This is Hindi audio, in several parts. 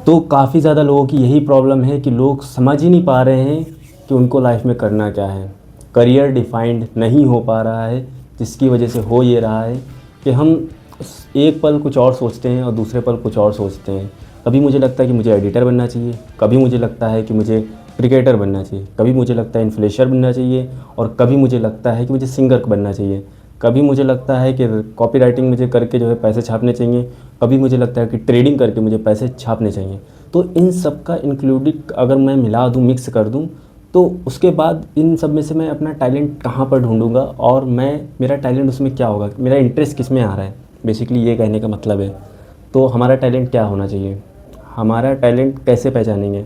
तो काफ़ी ज़्यादा लोगों की यही प्रॉब्लम है कि लोग समझ ही नहीं पा रहे हैं कि उनको लाइफ में करना क्या है। करियर डिफाइंड नहीं हो पा रहा है, जिसकी वजह से हो ये रहा है कि हम एक पल कुछ और सोचते हैं और दूसरे पल कुछ और सोचते हैं। कभी मुझे लगता है कि मुझे एडिटर बनना चाहिए, कभी मुझे लगता है कि मुझे क्रिकेटर बनना चाहिए, कभी मुझे लगता है इन्फ्लुएंसर बनना चाहिए, और कभी मुझे लगता है कि मुझे सिंगर बनना चाहिए, कभी मुझे लगता है कि कॉपी राइटिंग मुझे करके जो है पैसे छापने चाहिए, कभी मुझे लगता है कि ट्रेडिंग करके मुझे पैसे छापने चाहिए। तो इन सब का इंक्लूडिड अगर मैं मिला दूँ, मिक्स कर दूँ, तो उसके बाद इन सब में से मैं अपना टैलेंट कहाँ पर ढूँढूँगा और मेरा टैलेंट उसमें क्या होगा, मेरा इंटरेस्ट किस में आ रहा है, बेसिकली ये कहने का मतलब है। तो हमारा टैलेंट क्या होना चाहिए, हमारा टैलेंट कैसे पहचानेंगे।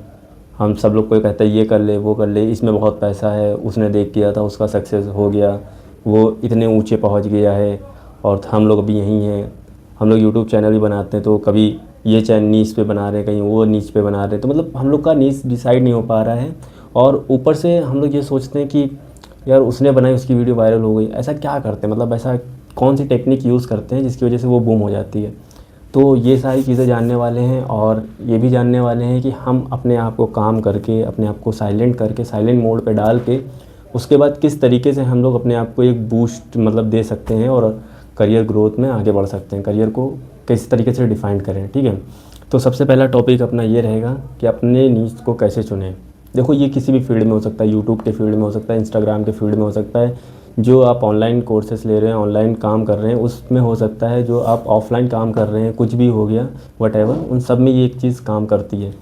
हम सब लोग कोई कहता है ये कर ले, वो कर ले, इसमें बहुत पैसा है, उसने देख किया था, उसका सक्सेस हो गया, वो इतने ऊंचे पहुंच गया है, और हम लोग अभी यहीं हैं। हम लोग यूट्यूब चैनल भी बनाते हैं तो कभी ये चैनल नीच पे बना रहे हैं, कहीं वो नीच पे बना रहे हैं, तो मतलब हम लोग का नीच डिसाइड नहीं हो पा रहा है। और ऊपर से हम लोग ये सोचते हैं कि यार उसने बनाई, उसकी वीडियो वायरल हो गई, ऐसा क्या करते हैं, मतलब ऐसा कौन सी टेक्निक यूज़ करते हैं जिसकी वजह से वो बूम हो जाती है। तो ये सारी चीज़ें जानने वाले हैं, और ये भी जानने वाले हैं कि हम अपने आप को काम करके, अपने आप को साइलेंट करके, साइलेंट मोड पे डाल के, उसके बाद किस तरीके से हम लोग अपने आप को एक बूस्ट मतलब दे सकते हैं और करियर ग्रोथ में आगे बढ़ सकते हैं, करियर को किस तरीके से डिफ़ाइन करें। ठीक है, तो सबसे पहला टॉपिक अपना ये रहेगा कि अपने नीश को कैसे चुनें। देखो ये किसी भी फील्ड में हो सकता है, यूट्यूब के फील्ड में हो सकता है, इंस्टाग्राम के फील्ड में हो सकता है, जो आप ऑनलाइन कोर्सेस ले रहे हैं, ऑनलाइन काम कर रहे हैं उसमें हो सकता है, जो आप ऑफलाइन काम कर रहे हैं, कुछ भी हो गया वटेवर, उन सब में ये एक चीज़ काम करती है।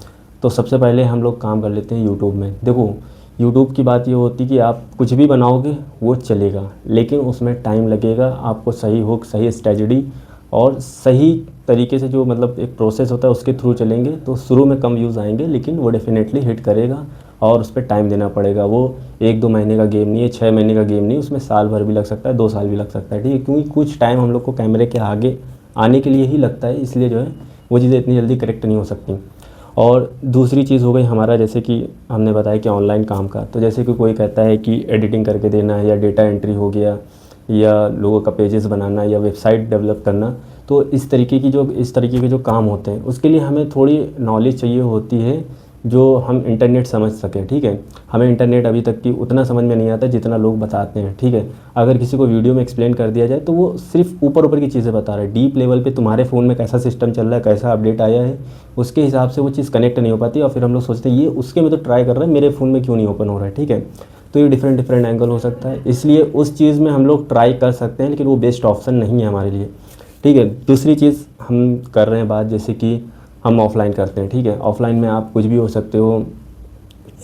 तो सबसे पहले हम लोग काम कर लेते हैं यूट्यूब में। देखो यूट्यूब की बात ये होती है कि आप कुछ भी बनाओगे वो चलेगा, लेकिन उसमें टाइम लगेगा, आपको सही हुक, सही स्ट्रेटजी और सही तरीके से जो मतलब एक प्रोसेस होता है उसके थ्रू चलेंगे तो शुरू में कम व्यूज़ आएंगे, लेकिन वो डेफिनेटली हिट करेगा और उस पर टाइम देना पड़ेगा। वो 1-2 महीने का गेम नहीं है, 6 महीने का गेम नहीं, उसमें साल भर भी लग सकता है, 2 साल भी लग सकता है। ठीक है, क्योंकि कुछ टाइम हम लोग को कैमरे के आगे आने के लिए ही लगता है, इसलिए जो है वो चीज़ें इतनी जल्दी करेक्ट नहीं हो सकती। और दूसरी चीज़ हो गई हमारा, जैसे कि हमने बताया कि ऑनलाइन काम का, तो जैसे कि कोई कहता है कि एडिटिंग करके देना है, या डेटा एंट्री हो गया, या लोगों का पेजेस बनाना, या वेबसाइट डेवलप करना, तो इस तरीके के जो काम होते हैं उसके लिए हमें थोड़ी नॉलेज चाहिए होती है, जो हम इंटरनेट समझ सकें। ठीक है, हमें इंटरनेट अभी तक की उतना समझ में नहीं आता जितना लोग बताते हैं। ठीक है, अगर किसी को वीडियो में एक्सप्लेन कर दिया जाए तो वो सिर्फ ऊपर ऊपर की चीज़ें बता रहा है, डीप लेवल पे तुम्हारे फ़ोन में कैसा सिस्टम चल रहा है, कैसा अपडेट आया है, उसके हिसाब से वो चीज़ कनेक्ट नहीं हो पाती, और फिर हम लोग सोचते हैं ये उसके में तो ट्राई कर रहे हैं, मेरे फ़ोन में क्यों नहीं ओपन हो रहा है। ठीक है, तो ये डिफरेंट एंगल हो सकता है, इसलिए उस चीज़ में हम लोग ट्राई कर सकते हैं, लेकिन वो बेस्ट ऑप्शन नहीं है हमारे लिए। ठीक है, दूसरी चीज़ हम कर रहे हैं बात, जैसे कि हम ऑफ़लाइन करते हैं। ठीक है, ऑफ़लाइन में आप कुछ भी हो सकते हो,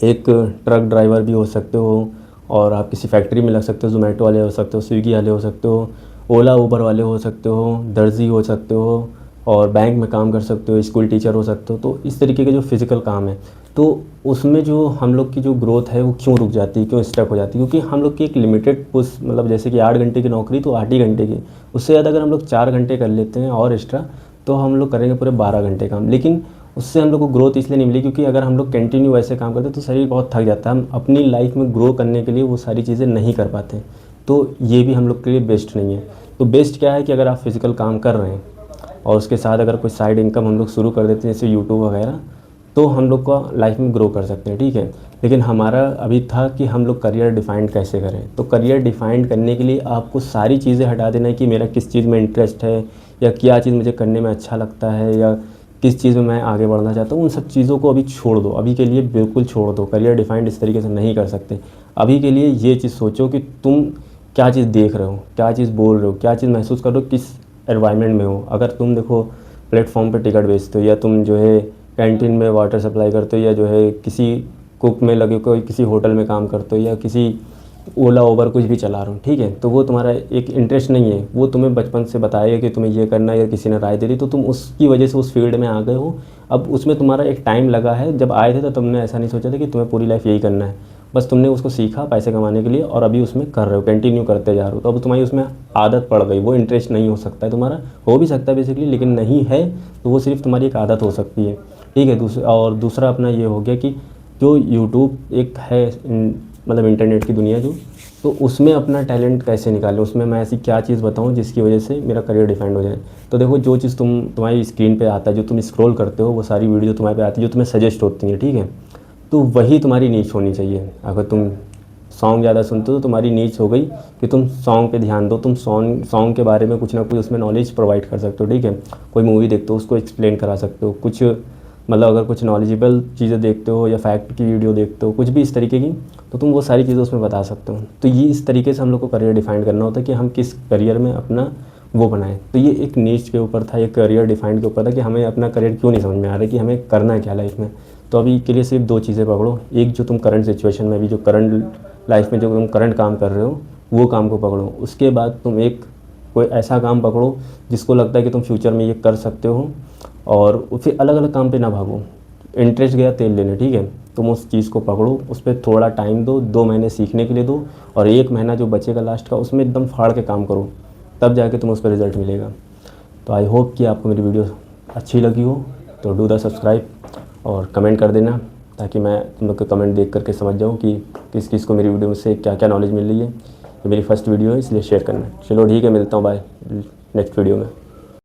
एक ट्रक ड्राइवर भी हो सकते हो, और आप किसी फैक्ट्री में लग सकते हो, ज़ोमैटो वाले हो सकते हो, स्विगी वाले हो सकते हो, ओला उबर वाले हो सकते हो, दर्जी हो सकते हो, और बैंक में काम कर सकते हो, स्कूल टीचर हो सकते हो। तो इस तरीके के जो फिज़िकल काम है, तो उसमें जो हम लोग की जो ग्रोथ है वो क्यों रुक जाती है, क्यों स्टक हो जाती है, क्योंकि हम लोग की एक लिमिटेड पुश, मतलब जैसे कि 8 घंटे की नौकरी तो 8 ही घंटे की, उससे ज़्यादा अगर हम लोग 4 घंटे कर लेते हैं और एक्स्ट्रा, तो हम लोग करेंगे पूरे 12 घंटे काम। लेकिन उससे हम लोग को ग्रोथ इसलिए नहीं मिली क्योंकि अगर हम लोग कंटिन्यू ऐसे काम करते तो शरीर बहुत थक जाता है, हम अपनी लाइफ में ग्रो करने के लिए वो सारी चीज़ें नहीं कर पाते। तो ये भी हम लोग के लिए बेस्ट नहीं है। तो बेस्ट क्या है कि अगर आप फिज़िकल काम कर रहे हैं और उसके साथ अगर कोई साइड इनकम हम लोग शुरू कर देते हैं जैसे यूट्यूब वगैरह, तो हम लोग का लाइफ में ग्रो कर सकते हैं। ठीक है, लेकिन हमारा अभी था कि हम लोग करियर डिफाइंड कैसे करें। तो करियर डिफाइंड करने के लिए आपको सारी चीज़ें हटा देना है कि मेरा किस चीज़ में इंटरेस्ट है, या क्या चीज़ मुझे करने में अच्छा लगता है, या किस चीज़ में मैं आगे बढ़ना चाहता हूँ। उन सब चीज़ों को अभी छोड़ दो, अभी के लिए बिल्कुल छोड़ दो। करियर डिफाइंड इस तरीके से नहीं कर सकते। अभी के लिए ये चीज़ सोचो कि तुम क्या चीज़ देख रहे हो, क्या चीज़ बोल रहे हो, क्या चीज़ महसूस कर रहे हो, किस एनवायरनमेंट में हो। अगर तुम देखो प्लेटफॉर्म पे टिकट बेचते हो, या तुम जो है कैंटीन में वाटर सप्लाई करते हो, या जो है किसी कुक में लगे कोई किसी होटल में काम करते हो, या किसी ओला ओबर कुछ भी चला रहा हूँ, ठीक है, तो वो तुम्हारा एक इंटरेस्ट नहीं है, वो तुम्हें बचपन से बताया कि तुम्हें ये करना है, या किसी ने राय दे दी तो तुम उसकी वजह से उस फील्ड में आ गए हो। अब उसमें तुम्हारा एक टाइम लगा है, जब आए थे तो तुमने ऐसा नहीं सोचा था कि तुम्हें पूरी लाइफ यही करना है, बस तुमने उसको सीखा पैसे कमाने के लिए और अभी उसमें कर रहे हो, कंटिन्यू करते जा रहे हो। तो अब तुम्हारी उसमें आदत पड़ गई, वो इंटरेस्ट नहीं हो सकता है तुम्हारा, हो भी सकता है बेसिकली, लेकिन नहीं है, तो वो सिर्फ तुम्हारी एक आदत हो सकती है। ठीक है, दूसरा अपना ये हो गया कि जो यूट्यूब एक है मतलब इंटरनेट की दुनिया जो, तो उसमें अपना टैलेंट कैसे निकालें, उसमें मैं ऐसी क्या चीज़ बताऊं जिसकी वजह से मेरा करियर डिफाइंड हो जाए। तो देखो, जो चीज़ तुम्हारी स्क्रीन पे आता है, जो तुम स्क्रॉल करते हो, वो सारी वीडियो तुम्हारे पे आती है जो तुम्हें सजेस्ट होती हैं, ठीक है। तो वही तुम्हारी नीच होनी चाहिए। अगर तुम सॉन्ग ज़्यादा सुनते हो तो तुम्हारी नीच हो गई कि तुम सॉन्ग पे ध्यान दो, तुम सॉन्ग के बारे में कुछ ना कुछ उसमें नॉलेज प्रोवाइड कर सकते हो, ठीक है। कोई मूवी देखते हो उसको एक्सप्लेन करा सकते हो, कुछ मतलब अगर कुछ नॉलेजेबल चीज़ें देखते हो या फैक्ट की वीडियो देखते हो, कुछ भी इस तरीके की, तो तुम वो सारी चीज़ें उसमें बता सकते हो। तो ये इस तरीके से हम लोग को करियर डिफाइन करना होता है कि हम किस करियर में अपना वो बनाएं। तो ये एक नीच के ऊपर था, ये करियर डिफाइंड के ऊपर था कि हमें अपना करियर क्यों नहीं समझ में आ रहा है कि हमें करना क्या लाइफ में। तो अभी के लिए सिर्फ 2 चीज़ें पकड़ो। एक, जो तुम करंट सिचुएशन में, अभी जो करंट लाइफ में जो तुम करंट काम कर रहे हो, वो काम को पकड़ो। उसके बाद तुम एक कोई ऐसा काम पकड़ो जिसको लगता है कि तुम फ्यूचर में ये कर सकते हो, और फिर अलग अलग काम पे ना भागो। इंटरेस्ट गया तेल लेने, ठीक है। तुम उस चीज़ को पकड़ो, उस पर थोड़ा टाइम दो, 2 महीने सीखने के लिए दो, और 1 महीना जो बचेगा लास्ट का, उसमें एकदम फाड़ के काम करो, तब जाके तुम्हें उस पर रिज़ल्ट मिलेगा। तो आई होप कि आपको मेरी वीडियो अच्छी लगी हो। तो डू द सब्सक्राइब और कमेंट कर देना, ताकि मैं तुम लोग के कमेंट देख करके समझ जाऊँ कि किस किस को मेरी वीडियो से क्या क्या नॉलेज मिल रही है। ये मेरी फर्स्ट वीडियो है, इसलिए शेयर करना। चलो ठीक है, मिलता हूँ, बाय नेक्स्ट वीडियो में।